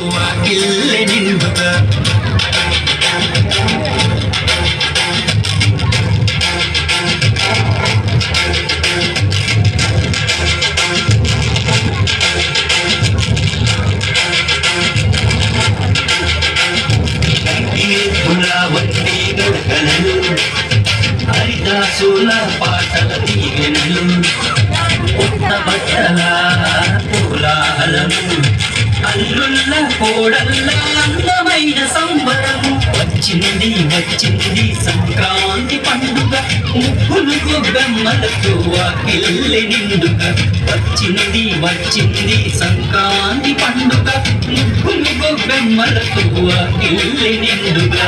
వాకిల్లె నిండుగా వంటి గడగలలు హరిదాసుల పాటల తీగెనలు కొత్త బట్టల కోలాహలము అల్లుళ్ళ కోడళ్ళ అందమైన సంబరము వచ్చింది వచ్చింది సంక్రాంతి పండుగ ముగ్గులు గొబ్బెమ్మలతో వాకిల్లె నిండుగా వచ్చింది వచ్చింది సంక్రాంతి పండుగ ముగ్గులు గొబ్బెమ్మలతో వాకిల్లె నిండుగా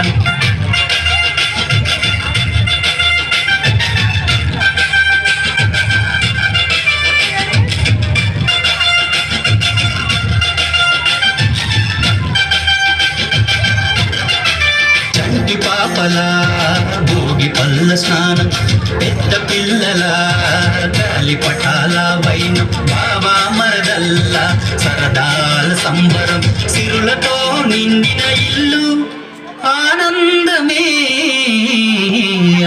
పాపల భోగి పళ్ళ స్నానం పెద్ద పిల్లల గాలిపటాల వైనం బాబా మరదల్ల సరదాల సంబరం సిరులతో నిండిన ఇల్లు ఆనందమే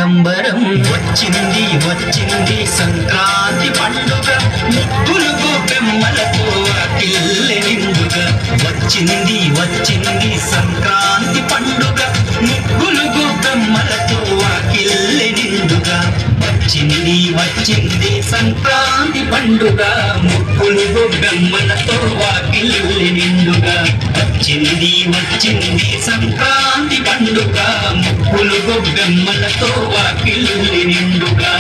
అంబరం వచ్చింది వచ్చింది సంక్రాంతి పండుగ ముగ్గులు గొబ్బెమ్మలతో వాకిల్లె నిండుగా వచ్చింది వచ్చింది సంక్రాంతి పండుగ ముగ్గులు గొబ్బెమ్మలతో వాకిల్లె నిండుగా వచ్చింది వచ్చింది సంక్రాంతి పండుగ ముగ్గులు గొబ్బెమ్మలతో వాకిల్లె నిండుగా వచ్చింది వచ్చింది సంక్రాంతి పండుగ ముగ్గులు గొబ్బెమ్మలతో వాకిల్లె నిండుగా